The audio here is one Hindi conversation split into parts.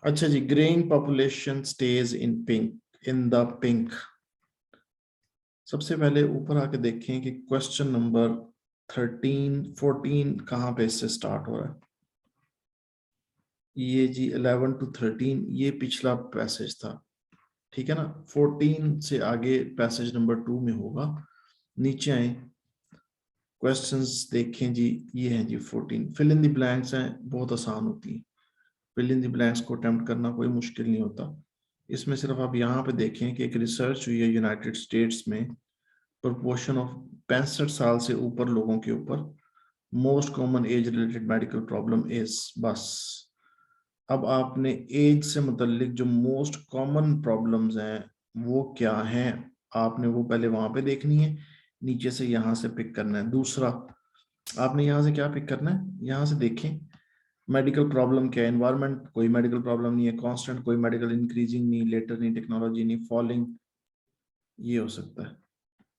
अच्छा जी, greying population stage in the pink. सबसे पहले ऊपर आके देखें कि क्वेश्चन नंबर 13 14 कहाँ पे इससे स्टार्ट हो रहा है। ये जी 11 to 13 ये पिछला पैसेज था, ठीक है ना। 14 से आगे पैसेज नंबर 2 में होगा। नीचे आए, क्वेश्चंस देखें जी। ये है जी 14, फिल इन द ब्लैंक्स हैं, बहुत आसान होती है। फिल इन द ब्लैंक्स को अटेम्प्ट करना कोई मुश्किल नहीं होता। इसमें सिर्फ आप यहाँ पे देखें कि एक रिसर्च हुई है यूनाइटेड स्टेट्स में, प्रोपोर्शन ऑफ 65 साल से ऊपर लोगों के ऊपर most common age related medical problem is, बस। अब आपने एज से मुतल्लिक जो मोस्ट कॉमन प्रॉब्लम्स हैं वो क्या हैं, आपने वो पहले वहां पे देखनी है। नीचे से यहाँ से पिक करना है। दूसरा, आपने यहाँ से क्या पिक करना है, यहाँ से देखें मेडिकल प्रॉब्लम क्या है। एनवायरमेंट कोई मेडिकल प्रॉब्लम नहीं है, कांस्टेंट कोई मेडिकल, इंक्रीजिंग नहीं, लेटर नहीं, टेक्नोलॉजी नहीं, फॉलिंग, ये हो सकता है।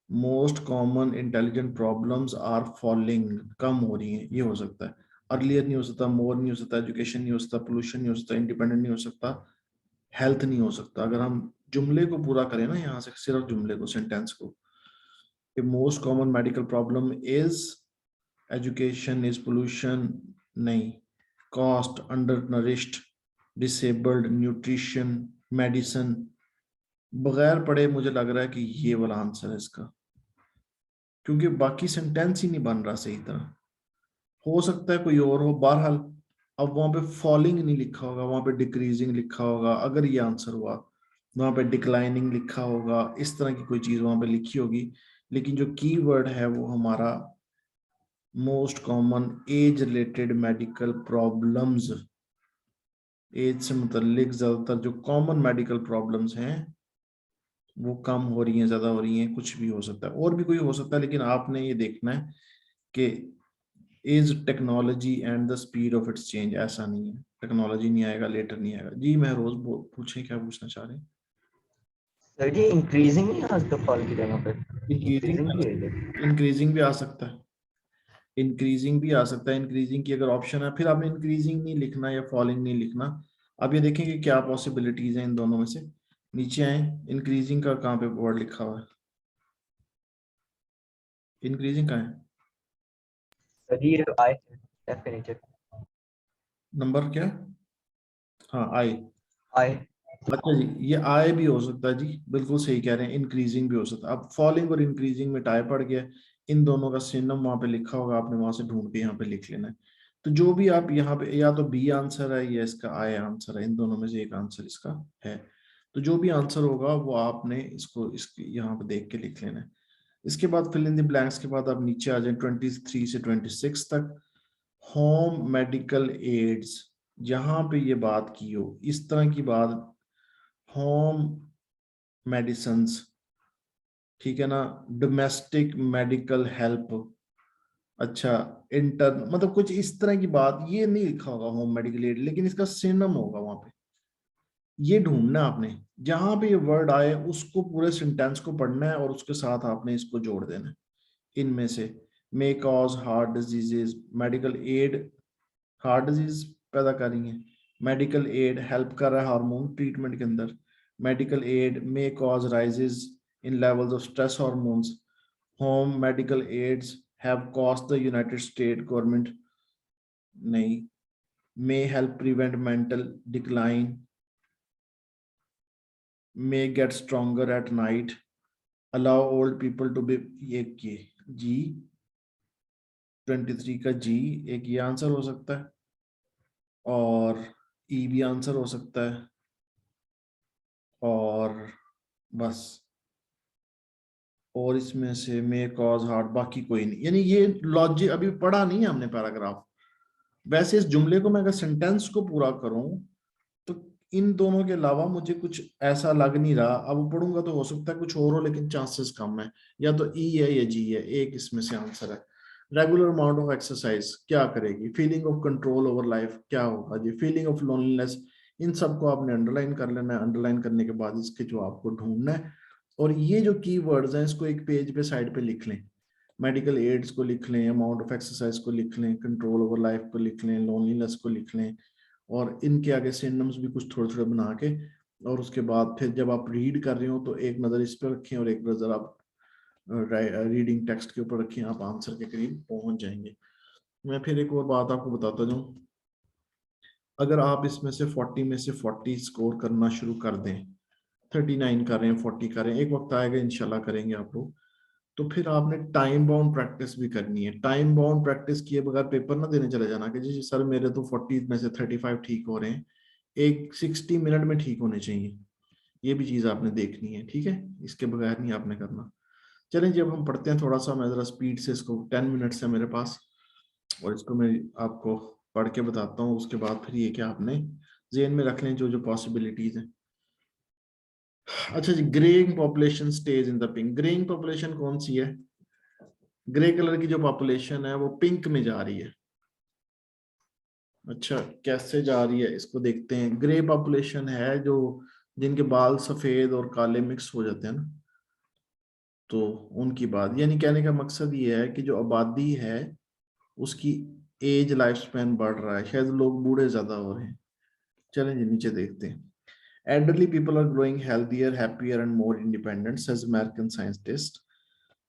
Most common intelligent problems are falling, कम हो रही हैं, ये हो सकता है। अर्लियर नहीं हो सकता, मोर नहीं हो सकता, एजुकेशन नहीं हो सकता, पोल्यूशन नहीं हो सकता, इंडिपेंडेंट नहीं हो सकता, हेल्थ नहीं हो सकता। अगर हम जुमले को पूरा करें ना, यहाँ से सिर्फ जुमले को, सेंटेंस को, कि most common medical problem is education, is pollution नहीं, cost, undernourished, disabled, nutrition, medicine, बगैर पढ़े मुझे लग रहा है कि ये वाला आंसर है इसका, क्योंकि बाकी सेंटेंस ही नहीं बन रहा सही तरह। हो सकता है कोई और हो, बहरहाल। अब वहां पे फॉलिंग नहीं लिखा होगा, वहां पे डिक्रीजिंग लिखा होगा। अगर ये आंसर हुआ, वहां पे डिक्लाइनिंग लिखा होगा, इस तरह की कोई चीज वहां पे लिखी होगी। लेकिन जो की वर्ड है वो हमारा most common age related medical problems, age से मुतल्लिक ज्यादातर जो कॉमन मेडिकल प्रॉब्लम्स हैं वो कम हो रही हैं, ज्यादा हो रही हैं, कुछ भी हो सकता है, और भी कोई हो सकता है। लेकिन आपने ये देखना है कि is technology and the speed of its change, ऐसा नहीं है टेक्नोलॉजी नहीं आएगा, लेटर नहीं आएगा जी। मैं रोज पूछें, क्या पूछना चाह रहे हैं। सर जी इंक्रीजिंग ही आज द फॉल की जगह पर इंक्रीजिंग इंक्रीजिंग भी आ भी है ये। सकता है, इंक्रीजिंग भी आ सकता है, इंक्रीजिंग भी आ सकता है। इंक्रीजिंग की अगर ऑप्शन है, फिर आपने इंक्रीजिंग नहीं लिखना या फॉलिंग नहीं लिखना। अब ये देखें कि क्या पॉसिबिलिटीज हैं इन दोनों में से। नीचे आए, इंक्रीजिंग का कहाँ पे वर्ड लिखा हुआ है, इंक्रीजिंग कहाँ है, सर ये आई डेफिनेटेड नंबर क्या है? हाँ, आई। आई। अच्छा जी, ये आय भी हो सकता है जी, बिल्कुल सही कह रहे हैं। इंक्रीजिंग भी हो सकता है। अब फॉलिंग और इंक्रीजिंग में टाई पड़ गया, इन दोनों का सिनोनिम वहां पे लिखा होगा, आपने वहां से ढूंढ के यहाँ पे लिख लेना है। तो जो भी आप यहाँ पे, या तो बी आंसर है या इसका आय आंसर है, इन दोनों में से एक आंसर इसका है। तो जो भी आंसर होगा वो आपने इसको इसके यहाँ पे देख के लिख लेना है। इसके बाद फिल इन द ब्लैंक्स के बाद आप नीचे आ जाए 23 से 26 तक। होम मेडिकल एड्स, जहां पे ये बात की हो इस तरह की बात, होम मेडिसिन्स, ठीक है ना, डोमेस्टिक मेडिकल हेल्प, अच्छा, इंटर, मतलब कुछ इस तरह की बात, ये नहीं लिखा होगा होम मेडिकल एड, लेकिन इसका सिनोनिम होगा वहां पे। ये ढूंढना आपने, जहां पे ये वर्ड आए उसको पूरे सेंटेंस को पढ़ना है और उसके साथ आपने इसको जोड़ देना है। इनमें से may cause heart diseases, medical aid heart disease पैदा कर रही है, मेडिकल एड हेल्प कर रहा है हार्मोन ट्रीटमेंट के अंदर, medical aid may cause rises in levels of stress hormones, home medical aids have cost the United State government नहीं, may help prevent mental decline, may get stronger at night, allow old people to be, एक ये जी 23 का जी, एक ये आंसर हो सकता है, और ई भी आंसर हो सकता है, और बस। और इसमें से मे कॉज हार्ट, बाकी कोई नहीं। यानी ये लॉजिक अभी पढ़ा नहीं है हमने पैराग्राफ। वैसे इस जुमले को मैं अगर सेंटेंस को पूरा करूं तो इन दोनों के अलावा मुझे कुछ ऐसा लग नहीं रहा। अब पढ़ूंगा तो हो सकता है कुछ और हो, लेकिन चांसेस कम है। या तो ई है या जी है, एक इसमें से आंसर है। रेगुलर अमाउंट ऑफ एक्सरसाइज क्या करेगी, feeling of control over life क्या होगा जी, फीलिंग ऑफ लोनलीनेस। इन सबको आपने अंडरलाइन कर लेना है। अंडरलाइन करने के बाद इसके जो आपको ढूंढना है, और ये जो की वर्ड्स हैं इसको एक पेज पे साइड पे लिख लें। मेडिकल एड्स को लिख लें, अमाउंट ऑफ एक्सरसाइज को लिख लें, कंट्रोल ओवर लाइफ को लिख लें, लोनलीनेस को लिख लें, और इनके आगे सिनोनिम्स भी कुछ थोड़े थोड़े बना के, और उसके बाद फिर जब आप रीड कर रहे हो तो एक नज़र इस पर रखें और एक नज़र आप रीडिंग टेक्स्ट के ऊपर रखें, आप आंसर के करीब पहुंच जाएंगे। मैं फिर एक और बात आपको बताता जाऊं, अगर आप इसमें से 40 में से 40 स्कोर करना शुरू कर दें, 39 कर रहे हैं, 40 कर रहे हैं, एक वक्त आएगा इंशाल्लाह करेंगे आप लोग, तो फिर आपने टाइम बाउंड प्रैक्टिस भी करनी है। टाइम बाउंड प्रैक्टिस किए बगैर पेपर ना देने चले जाना कि जी सर मेरे तो 40 में से 35 ठीक हो रहे हैं, एक 60 मिनट में ठीक होने चाहिए। ये भी चीज आपने देखनी है, ठीक है, इसके बगैर नहीं आपने करना। चलें जब हम पढ़ते हैं थोड़ा सा, मैं जरा स्पीड से इसको, 10 मिनट्स है मेरे पास और इसको मैं आपको पढ़ के बताता हूँ, उसके बाद फिर ये क्या आपने जेहन में रख लें जो जो पॉसिबिलिटीज हैं। अच्छा जी, greying population stage in the pink. Greying population कौन सी है? ग्रे कलर की जो पॉपुलेशन है वो पिंक में जा रही है। अच्छा, कैसे जा रही है इसको देखते हैं। ग्रे पॉपुलेशन है जो जिनके बाल सफेद और काले मिक्स हो जाते हैं ना, तो उनकी बात, यानी कहने का मकसद ये है कि जो आबादी है उसकी एज लाइफ स्पैन बढ़ रहा है, शायद लोग बूढ़े ज्यादा हो रहे हैं। चलें जी नीचे देखते हैं। Elderly people are growing healthier, happier and more independent, says American scientist.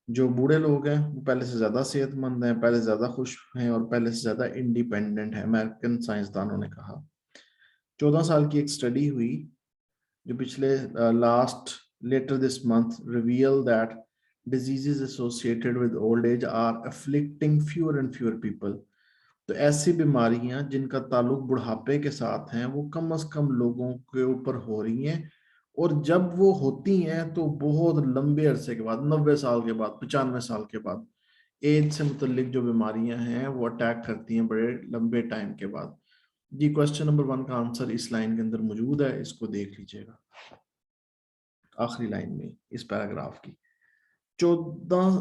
जो बूढ़े लोग हैं वो पहले से ज्यादा सेहतमंद हैं, पहले से ज्यादा खुश हैं और पहले से ज्यादा इंडिपेंडेंट है, अमेरिकन साइंसदानों ने कहा। 14 साल की एक स्टडी हुई जो पिछले last later this month reveal that diseases associated with old age are afflicting fewer and fewer people. तो ऐसी बीमारियां जिनका ताल्लुक बुढ़ापे के साथ हैं वो कम से कम लोगों के ऊपर हो रही हैं, और जब वो होती हैं तो बहुत लंबे अरसे के बाद, 90 साल के बाद, 95 साल के बाद, एज से मुतल्लिक जो बीमारियां हैं वो अटैक करती हैं बड़े लंबे टाइम के बाद। जी क्वेश्चन नंबर 1 का आंसर इस लाइन के अंदर मौजूद है, इसको देख लीजिएगा आखिरी लाइन में इस पैराग्राफ की। 14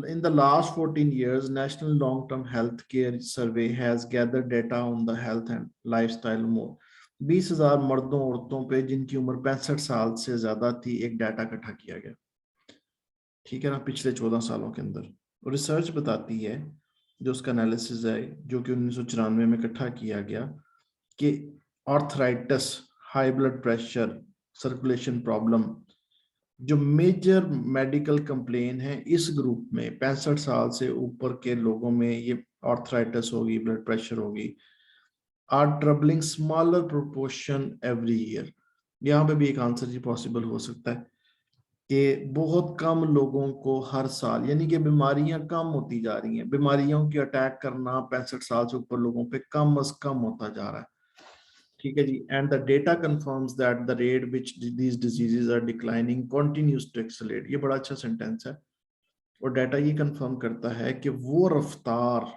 in the last 14 years, National Long-Term Health Care Survey has gathered data on the health and lifestyle more. 20,000 मर्दों औरतों पे जिनकी उम्र 65 साल से ज्यादा थी एक डाटा इकट्ठा किया गया, ठीक है ना, पिछले 14 सालों के अंदर। और रिसर्च बताती है, जो उसका एनालिसिस है जो कि 1994 में इकट्ठा किया गया, कि arthritis, high blood pressure, circulation problem जो मेजर मेडिकल कंप्लेन है इस ग्रुप में 65 साल से ऊपर के लोगों में, ये आर्थराइटिस होगी, ब्लड प्रेशर होगी, are troubling smaller proportion every year. यहाँ पे भी एक आंसर जी पॉसिबल हो सकता है कि बहुत कम लोगों को हर साल, यानी कि बीमारियां कम होती जा रही हैं, बीमारियों की अटैक करना 65 साल से ऊपर लोगों पे कम अज कम होता जा रहा है, ठीक है जी। And the data confirms that the rate which these diseases are declining continues to accelerate. ये बड़ा अच्छा सेंटेंस है, और डाटा ये कंफर्म करता है कि वो रफ्तार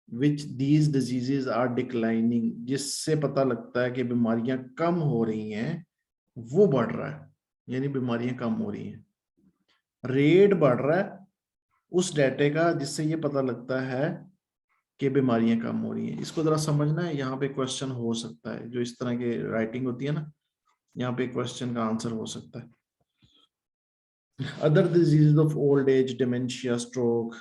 which these diseases are declining, जिससे पता लगता है कि बीमारियां कम हो रही हैं, वो बढ़ रहा है, यानी बीमारियां कम हो रही हैं, रेट बढ़ रहा है उस डाटे का जिससे ये पता लगता है कि बीमारियां कम हो रही हैं। इसको जरा समझना है, यहाँ पे क्वेश्चन हो सकता है, जो इस तरह की राइटिंग होती है ना, यहाँ पे क्वेश्चन का आंसर हो सकता है। Other disease of old age, dementia, stroke,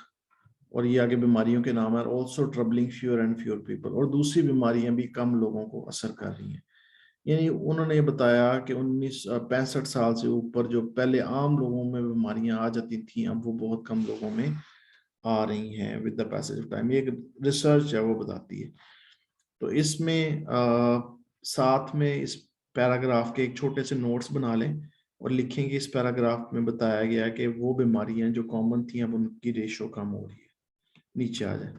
और ये आगे बीमारियों के नाम है, also troubling fewer and fewer people, और दूसरी बीमारियां भी कम लोगों को असर कर रही हैं। यानी उन्होंने ये बताया कि 65 साल से ऊपर जो पहले आम लोगों में बीमारियां आ जाती थी, अब वो बहुत कम लोगों में आ रही हैं with the passage of time. ये एक रिसर्च है वो बताती है। तो इसमें साथ में इस पैराग्राफ के एक छोटे से नोट्स बना लें और लिखेंगे इस पैराग्राफ में बताया गया है कि वो बीमारियां जो कॉमन थी अब उनकी रेशो कम हो रही है। नीचे आ जाए।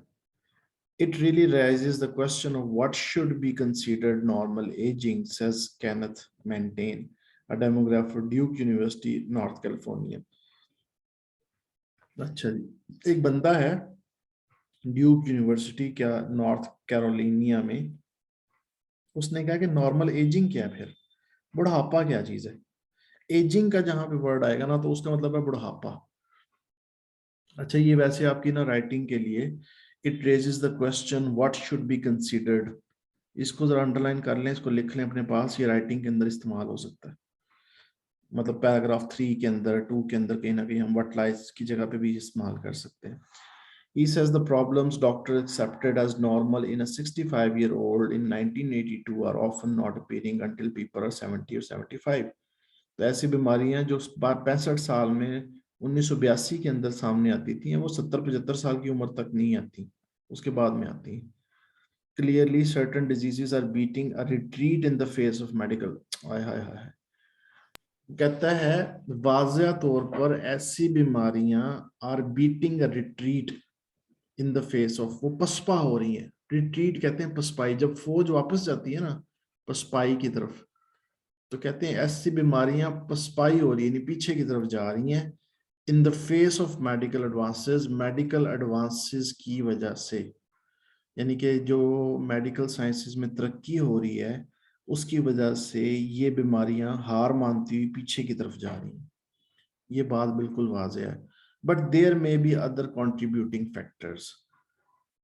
It really raises the question of what should be considered normal aging, says Kenneth Maintain, a demographer, Duke University, North California. अच्छा जी, एक बंदा है ड्यूक यूनिवर्सिटी क्या नॉर्थ कैरोलिनिया में, उसने कहा कि नॉर्मल एजिंग क्या है, फिर बुढ़ापा क्या चीज है। एजिंग का जहां पे वर्ड आएगा ना तो उसका मतलब है बुढ़ापा। अच्छा, ये वैसे आपकी ना राइटिंग के लिए it raises the question what should be considered, इसको जरा अंडरलाइन कर लें, इसको लिख लें अपने पास, ये राइटिंग के अंदर इस्तेमाल हो सकता है। मतलब पैराग्राफ 3 के अंदर, 2 के अंदर कहीं ना कहीं हम व्हाट लाइज की जगह पे भी इस्तेमाल कर सकते हैं। He says the problems doctor accepted as normal in a 65-year-old in 1982 are often not appearing until people are 70 or 75. तो ऐसी बीमारियां जो 65 साल में 1982 के अंदर सामने आती थी वो 70-75 साल की उम्र तक नहीं आती, उसके बाद में आती हैं. Clearly certain diseases are beating a retreat in the face of medical. हाय हाय हाय. कहता है वाज़िया तौर पर ऐसी बीमारियां are beating a retreat in the face of, वो पसपा हो रही है. रिट्रीट कहते हैं पसपाई, जब फौज वापस जाती है ना पसपाई की तरफ, तो कहते हैं ऐसी बीमारियां पसपाई हो रही है, पीछे की तरफ जा रही हैं इन the face of medical advances की वजह से. यानी कि जो मेडिकल साइंसेस में तरक्की हो रही है उसकी वजह से ये बीमारियां हार मानती हुई पीछे की तरफ जा रही हैं. ये बात बिल्कुल वाज़ेह है. But there may be other contributing factors.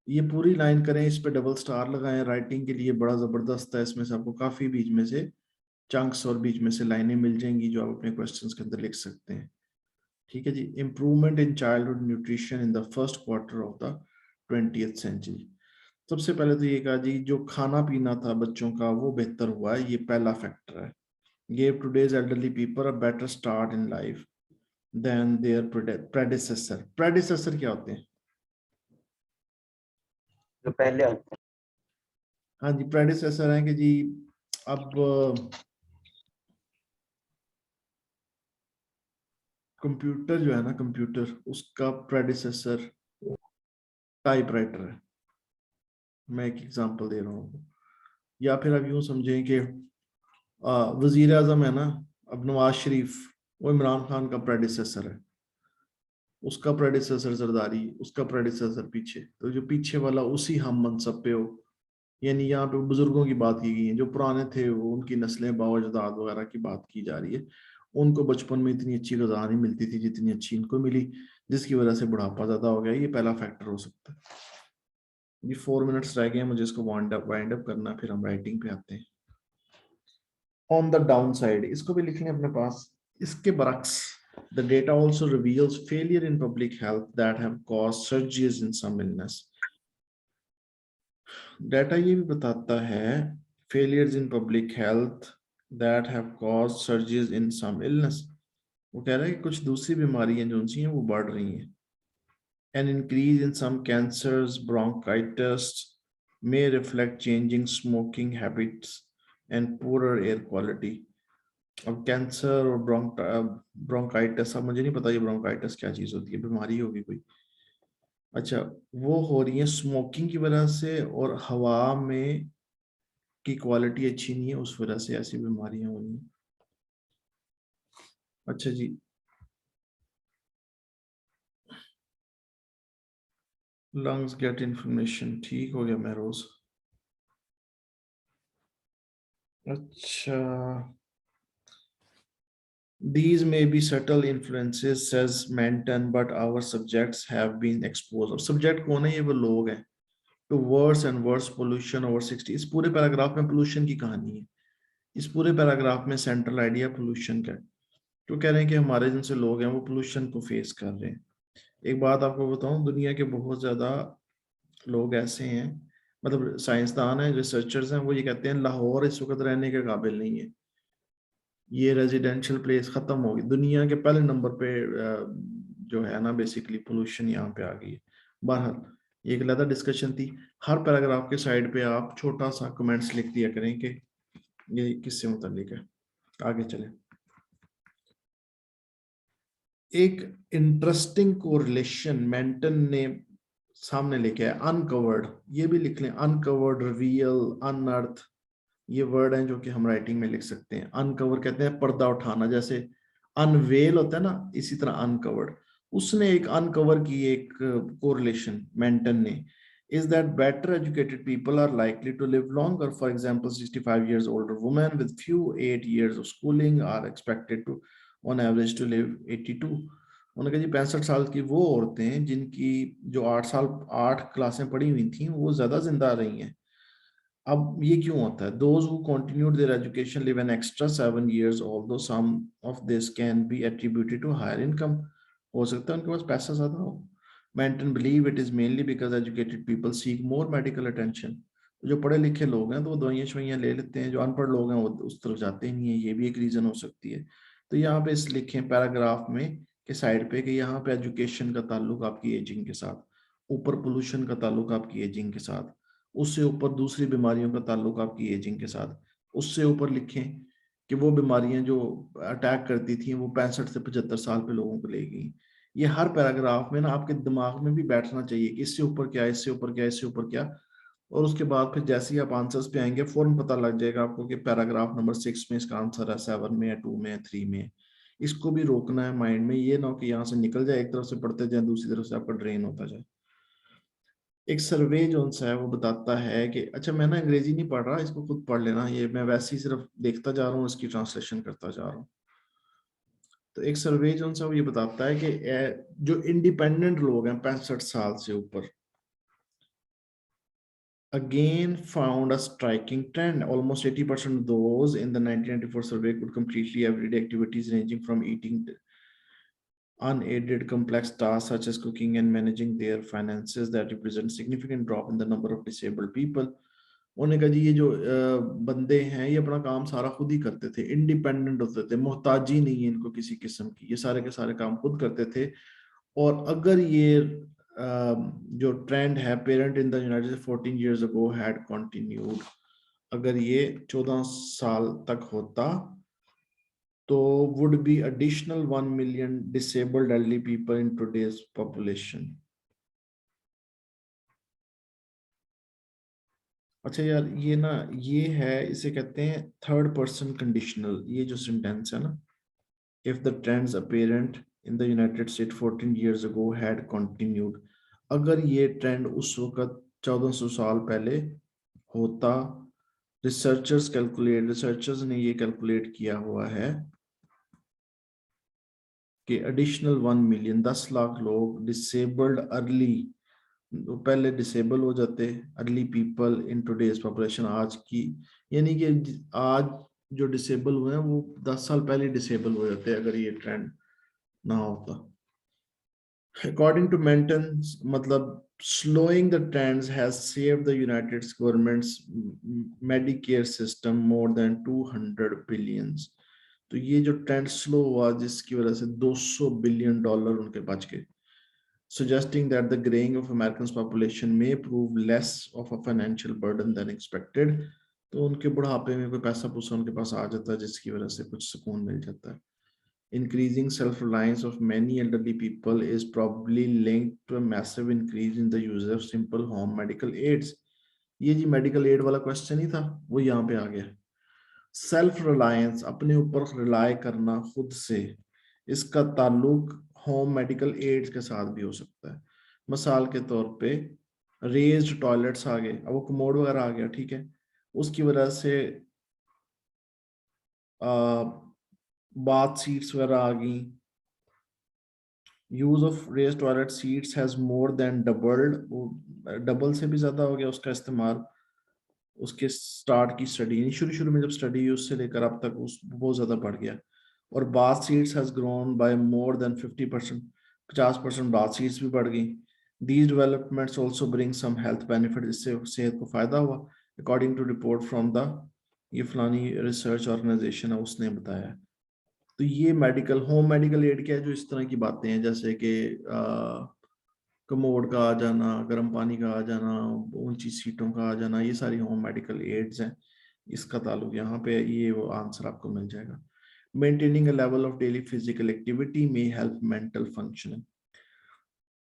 ये पूरी लाइन करें, इस पे डबल स्टार लगाएं, राइटिंग के लिए बड़ा जबरदस्त है. इसमें से आपको काफी बीच में से चंक्स और बीच में से लाइनें मिल जाएंगी जो आप अपने क्वेश्चंस के अंदर लिख सकते हैं. ठीक है जी. Improvement in childhood nutrition in the first quarter of the 20th century. सबसे पहले तो ये कहा जी जो खाना पीना था बच्चों का वो बेहतर हुआ है, ये पहला फैक्टर है. Gave today's elderly people a better start in life than their predecessor. Predecessor क्या होते हैं? जो पहले होते हैं. हाँ जी, प्रेडिसेसर हैं कि जी अब कंप्यूटर जो है ना, कंप्यूटर उसका प्रेडिसेसर टाइपराइटर है. मैं एक एग्जांपल दे रहा हूँ. या फिर आप यूं समझें कि वजीर आजम है ना, अब नवाज शरीफ, वो इमरान खान का प्रेडिसेसर है. उसका प्रेडिसेसर जरदारी, उसका प्रेडिसेसर पीछे, तो जो पीछे वाला उसी हम मनसब पे हो. यानी यहाँ पे बुजुर्गों की बात की गई है, जो पुराने थे वो उनकी नस्लें बावजदाद वगैरह की बात की जा रही है. उनको बचपन में इतनी अच्छी गज़ा नहीं मिलती थी जितनी अच्छी इनको मिली, जिसकी वजह से बुढ़ापा ज्यादा हो गया. ये पहला फैक्टर हो सकता है. ये 4 मिनट्स रह गए हैं, मुझे इसको वाइंड अप करना, फिर हम राइटिंग पे आते हैं. ऑन द डाउन साइड इसको भी लिख लें अपने पास. इसके बरक्स the data also reveals failure in public health that have caused surges in some illness. Data ये भी बताता है failures in public health that have caused surges in some illness. वो कह रहा है कि कुछ दूसरी बीमारियां जो सी हैं वो बढ़ रही हैं. An increase in some cancers, bronchitis may reflect changing smoking habits and poorer air quality. अब कैंसर और ब्रोंकाइटिस, अब मुझे नहीं पता ये ब्रोंकाइटिस क्या चीज होती है, बीमारी होगी कोई. अच्छा, वो हो रही है स्मोकिंग की वजह से और हवा में की क्वालिटी अच्छी नहीं है, उस वजह से ऐसी बीमारियां हो रही हैं. अच्छा जी, लंग्स गेट इन्फॉर्मेशन, ठीक हो गया महरोज. अच्छा, these may be subtle influences says Manton, but our subjects have been exposed. अब सब्जेक्ट कौन है? ये वो लोग हैं. to worse and worse pollution over 60. इस पूरे पैराग्राफ में पोल्यूशन की कहानी है. इस पूरे पैराग्राफ में सेंट्रल आइडिया पोल्यूशन का है. तो कह रहे हैं कि हमारे जिनसे लोग हैं वो पोल्यूशन को फेस कर रहे हैं. एक बात आपको बताऊं, दुनिया के बहुत ज्यादा लोग ऐसे हैं, मतलब साइंसदान हैं, रिसर्चर्स हैं, वो ये कहते हैं लाहौर इस वक्त रहने के काबिल नहीं है. ये रेजिडेंशियल प्लेस खत्म होगी. दुनिया के पहले नंबर पे जो है ना बेसिकली पोल्यूशन यहाँ पे आ गई है. बहरहाल ये एक अलग डिस्कशन थी. हर पैराग्राफ के साइड पे आप छोटा सा कमेंट्स लिख दिया करें कि ये किससे मुतालिक है. आगे चलें. एक इंटरेस्टिंग कोरिलेशन मेंटन ने सामने लेके आया, अनकवर्ड. ये भी लिख लें, अनकवर्ड, रिवील, अनअर्थ, ये वर्ड हैं जो कि हम राइटिंग में लिख सकते हैं. अनकवर कहते हैं पर्दा उठाना, जैसे अनवेल होता है ना, इसी तरह अनकवर्ड. उसने एक अनकवर की एक कोरिलेशन मेंटन ने, is that better educated people are likely to live longer. For example, 65 years older women with few 8 years of schooling are expected to on average to live 82. उन्होंने कहा जी 65 साल की वो औरतें जिनकी जो 8 क्लासें पढ़ी हुई थी वो ज्यादा जिंदा रही हैं. अब ये क्यों होता है? Those who continued their education live an extra 7 years, although some of this can be attributed to higher income. हो सकता है उनके पास पैसा ज्यादा हो. Manton believe it is mainly because educated people seek more medical attention. जो पढ़े लिखे लोग हैं तो वो दवाइयाँ शवाइयाँ ले लेते हैं, जो अनपढ़ लोग हैं वो उस तरफ जाते ही नहीं है, ये भी एक रीजन हो सकती है। तो यहाँ पे इस लिखें पैराग्राफ में के साइड पे कि यहाँ पे एजुकेशन का ताल्लुक आपकी एजिंग के साथ, ऊपर पोल्यूशन का ताल्लुक आपकी एजिंग के साथ, उससे ऊपर दूसरी बीमारियों का ताल्लुक आपकी एजिंग के साथ, उससे ऊपर लिखें कि वो बीमारियां जो अटैक करती थी वो 65 से 75 साल पे लोगों को ले गई। ये हर पैराग्राफ में ना आपके दिमाग में भी बैठना चाहिए कि इससे ऊपर क्या, इससे ऊपर क्या, इससे ऊपर क्या। और उसके बाद फिर जैसे ही आप आंसर्स पे आएंगे फौरन पता लग जाएगा आपको कि पैराग्राफ नंबर 6 में इसका आंसर है, 7 में है, 2 में है, 3 में है। इसको भी रोकना है माइंड में, ये ना हो कि यहाँ से निकल जाए, एक तरफ से पढ़ते जाए दूसरी तरफ से आपका ड्रेन होता जाए। एक सर्वे जो सा है वो बताता है कि अच्छा मैं ना अंग्रेजी नहीं पढ़ रहा, इसको खुद पढ़ लेना, ये मैं वैसे ही सिर्फ देखता जा रहा हूँ, इसकी ट्रांसलेशन करता जा रहा हूँ। तो एक सर्वे जो सा वो ये बताता है कि जो इंडिपेंडेंट लोग हैं 65 साल से ऊपर, again found a striking trend. Almost 80% of those in the 1994 survey could completely everyday activities ranging from eating unaided complex tasks such as cooking and managing their finances that represent significant drop in the number of disabled people. उन्होंने कहा जी ये जो बंदे हैं ये अपना काम सारा खुद ही करते थे, इंडिपेंडेंट होते थे, मोहताजी नहीं है इनको किसी किस्म की, ये सारे के सारे काम खुद करते थे। और अगर ये जो ट्रेंड है parent in the United 14 years ago had continued, अगर ये 14 साल तक होता तो would be additional 1 million disabled elderly people in today's population. अच्छा यार ये ना ये है, इसे कहते हैं थर्ड पर्सन कंडीशनल, ये जो सेंटेंस है ना, if the trends apparent in the United States 14 years ago had continued, अगर ये ट्रेंड उस वक्त 1400 साल पहले होता, रिसर्चर्स ने ये कैलकुलेट किया हुआ है कि एडिशनल 1 मिलियन 10 लाख लोग डिसेबल्ड अर्ली, पहले डिसेबल हो जाते early people in today's population, आज की, यानी कि आज जो डिसेबल हुए हैं वो 10 साल पहले डिसेबल हो जाते अगर ये ट्रेंड ना होता। अकॉर्डिंग टू मेंटन, मतलब slowing the trends has saved the United States government's Medicare system more than 200 billions. तो ये जो ट्रेंड स्लो हुआ जिसकी वजह से $200 बिलियन उनके बच गए, suggesting that the graying of Americans population may prove less of a financial burden than expected. तो उनके बुढ़ापे में कोई पैसा पूसा उनके पास आ जाता है जिसकी वजह से कुछ सुकून मिल जाता है। Increasing self-reliance of many elderly people is probably linked to a massive increase in the use of simple home medical aids. ये जी मेडिकल एड वाला क्वेश्चन ही था, वो यहाँ पे आ गया। सेल्फ रिलायंस, अपने ऊपर रिलाय करना खुद से, इसका ताल्लुक होम मेडिकल एड्स के साथ भी हो सकता है। मिसाल के तौर पे रेज्ड टॉयलेट्स आ गए, अब वो कमोड वगैरह आ गया, ठीक है, उसकी वजह से बाथ सीट्स वगैरह आ गई, use of raised toilet seats has more than doubled, double से भी ज्यादा हो गया उसका इस्तेमाल। उसके स्टार्ट की स्टडी, शुरू में जब स्टडी हुई उससे लेकर अब तक उस बहुत ज्यादा बढ़ गया। और bath seats has grown by more than 50%, 50% bath seats भी बढ़ गई। These developments also bring some health benefit, इससे सेहत को फायदा हुआ, according to report from the, ये फलानी रिसर्च ऑर्गेनाइजेशन है उसने बताया। तो ये मेडिकल होम मेडिकल एड क्या है, जो इस तरह की बातें हैं जैसे कि कमोड का आ जाना, गर्म पानी का आ जाना, ऊंची सीटों का आ जाना, ये सारी होम मेडिकल एड्स हैं, इसका ताल्लुक यहाँ पे, ये वो आंसर आपको मिल जाएगा। Maintaining a level of daily physical activity में हेल्प मेंटल फंक्शनिंग,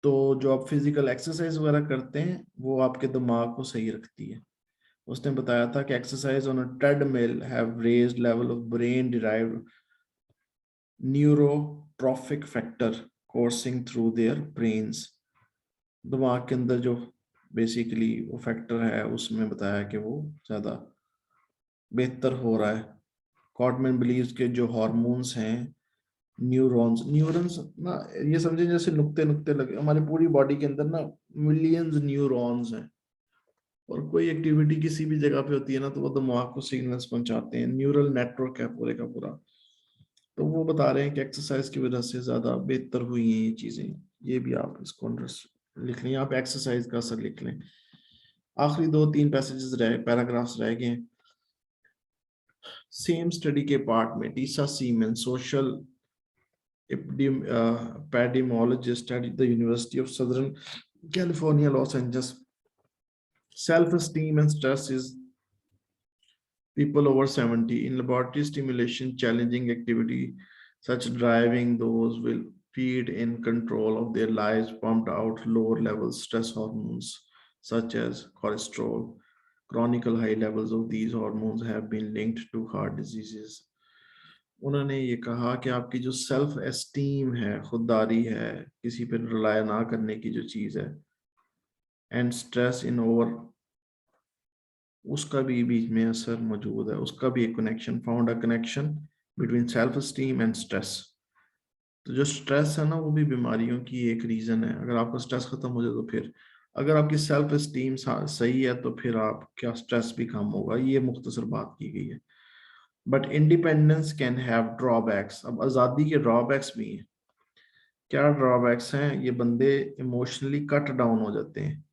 तो जो आप फिजिकल एक्सरसाइज वगैरह करते हैं वो आपके दिमाग को सही रखती है। उसने बताया था कि exercise on a treadmill have raised level of brain derived neurotrophic factor कोर्सिंग through their brains, दिमाग के अंदर जो बेसिकली वो फैक्टर है उसमें बताया कि वो ज्यादा बेहतर हो रहा है। कॉटमैन बिलीव्स के जो हार्मोन्स हैं, न्यूरॉन्स ना, ये समझे जैसे नुक्ते नुक्ते लगे, हमारी पूरी बॉडी के अंदर ना मिलियंस न्यूरॉन्स हैं, और कोई एक्टिविटी किसी भी जगह पे होती है ना तो वो दिमाग को सिग्नल्स पहुंचाते हैं, न्यूरल नेटवर्क है पूरे का पूरा। तो वो बता रहे हैं कि एक्सरसाइज की वजह से ज्यादा बेहतर हुई हैं ये चीजें, ये भी आप इसको लिख लें, आप एक्सरसाइज का असर लिख लें। आखिरी 2-3 पैराग्राफ्स रह गए। सेम स्टडी के पार्ट में Tessa semen social epidemiologist at the University of Southern California, Los Angeles. Self-esteem and stress is people over 70 in laboratory stimulation, challenging activity such driving, those will feed in control of their lives, pumped out lower levels stress hormones such as cholesterol. Chronic high levels of these hormones have been linked to heart diseases. उन्होंने ये कहा कि आपकी जो सेल्फ एस्टीम है, खुददारी है, किसी पर रिलाय ना करने की जो चीज है, एंड स्ट्रेस इन ओवर, उसका भी बीच में असर मौजूद है, उसका भी एक connection, found a connection between self esteem and stress. तो जो स्ट्रेस है ना, वो भी बीमारियों की एक रीजन है। अगर आपका स्ट्रेस खत्म हो जाए तो फिर, अगर आपकी सेल्फ एस्टीम सही है तो फिर आपका स्ट्रेस भी कम होगा। ये मुख्तसर बात की गई है। But independence can have drawbacks. अब आज़ादी के ड्रॉबैक्स भी हैं। क्या ड्रॉबैक्स हैं? ये बंदे इमोशनली कट डाउन हो जाते हैं।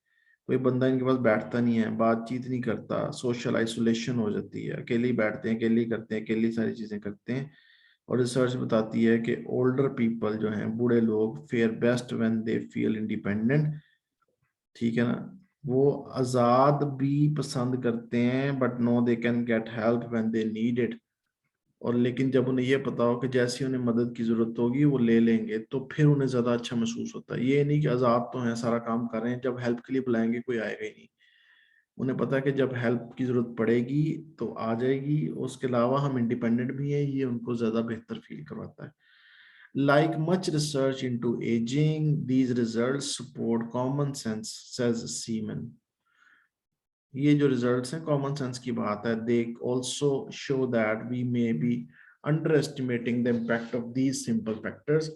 कोई बंदा इनके पास बैठता नहीं है, बातचीत नहीं करता, सोशल आइसोलेशन हो जाती है, अकेले ही बैठते हैं, अकेले ही करते हैं, अकेली सारी चीजें करते हैं। और रिसर्च बताती है कि ओल्डर पीपल जो हैं, बूढ़े लोग, fare best when they feel independent. ठीक है ना? वो आजाद भी पसंद करते हैं, but no they can get help when they need it. और लेकिन जब उन्हें ये पता हो कि जैसी उन्हें मदद की जरूरत होगी वो ले लेंगे, तो फिर उन्हें ज्यादा अच्छा महसूस होता है। ये नहीं कि आजाद तो हैं, सारा काम कर रहे हैं, जब हेल्प के लिए बुलाएंगे कोई आएगा ही नहीं। उन्हें पता है कि जब हेल्प की जरूरत पड़ेगी तो आ जाएगी। उसके अलावा हम इंडिपेंडेंट भी हैं, ये उनको ज्यादा बेहतर फील करवाता है। Like much research into aging, these results support common sense, says Seaman. ये जो रिजल्ट्स हैं कॉमन सेंस की बात है। They also show that we may be underestimating the impact of these simple factors,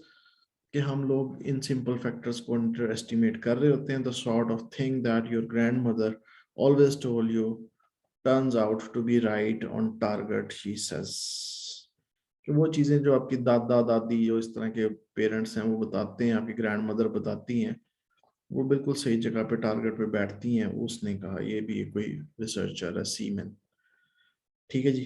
कि हम लोग इन सिंपल फैक्टर्स को अंडर एस्टिमेट कर रहे होते हैं। The sort of thing that your grandmother always told you turns out to be right on target, she says. कि वो चीजें जो आपकी दादा दादी, जो इस तरह के पेरेंट्स हैं, वो बताते हैं, आपकी ग्रैंड मदर बताती हैं, वो बिल्कुल सही जगह पे टारगेट पे बैठती हैं। उसने कहा, ये भी कोई रिसर्चर है, सीमन। ठीक है जी।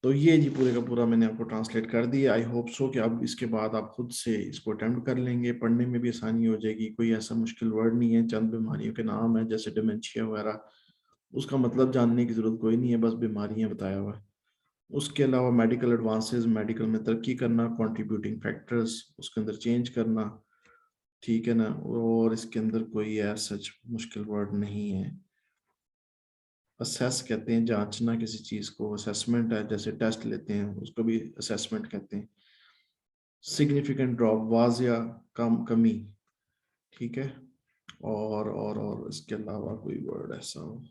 तो ये जी पूरे का पूरा मैंने आपको ट्रांसलेट कर दिया। आई होप सो कि अब इसके बाद आप खुद से इसको अटेम्प्ट कर लेंगे, पढ़ने में भी आसानी हो जाएगी। कोई ऐसा मुश्किल वर्ड नहीं है, चंद बीमारियों के नाम है जैसे डिमेंशिया वगैरह, उसका मतलब जानने की जरूरत कोई नहीं है, बस बीमारियां बताया हुआ है। उसके अलावा मेडिकल एडवांसेस, मेडिकल में तरक्की करना, कंट्रीब्यूटिंग फैक्टर्स उसके अंदर चेंज करना, ठीक है ना? और इसके अंदर कोई ऐसा सच मुश्किल वर्ड नहीं है। असेस कहते हैं जांचना किसी चीज को, असेसमेंट है जैसे टेस्ट लेते हैं, उसको भी असेसमेंट कहते हैं। सिग्निफिकेंट ड्रॉप, वाजिया कमी, ठीक है। और इसके अलावा कोई वर्ड ऐसा हो?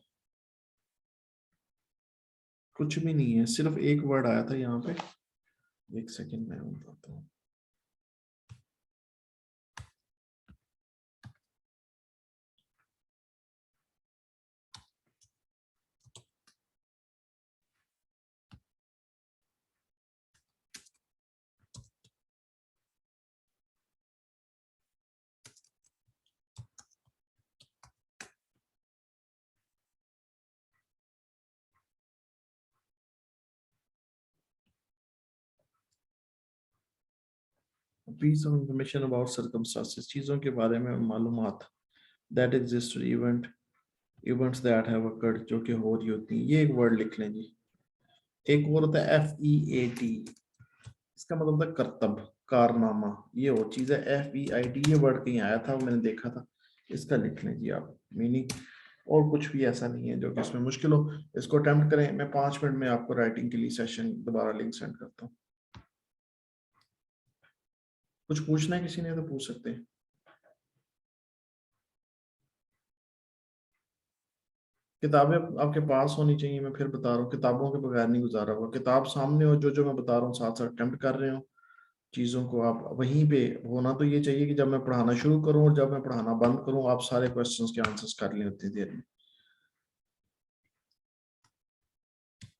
कुछ भी नहीं है, सिर्फ एक वर्ड आया था यहाँ पे। एक सेकंड में बताता हूँ। Piece of information about circumstances, चीजों के बारे में मालूमात, that exist events that have occurred, जो कि हो रही होती हैं। ये एक वर्ड लिख लें जी। एक और होता है FEAT, इसका मतलब होता है करतब, कारनामा। ये वो चीज है FEIT, ये वर्ड कहीं आया था, वो मैंने देखा था। इसका लिख लें जी आप मीनिंग। और कुछ भी ऐसा नहीं है जो कि इसमें मुश्किल हो। इसको अटेम्प्ट करें। मैं 5 मिनट में आपको राइटिंग के लिए सेशन दोबारा लिंक सेंड करता हूँ। कुछ पूछना है किसी ने तो पूछ सकते हैं। किताबें आपके पास होनी चाहिए, मैं फिर बता रहा हूँ, किताबों के बगैर नहीं गुजारा हुआ। किताब सामने हो, जो जो मैं बता रहा हूँ साथ साथ अटेम्प्ट कर रहे हो चीज़ों को। आप वहीं पे होना तो ये चाहिए कि जब मैं पढ़ाना शुरू करूँ और जब मैं पढ़ाना बंद करूँ, आप सारे क्वेश्चंस के आंसर्स कर लें उतनी देर में।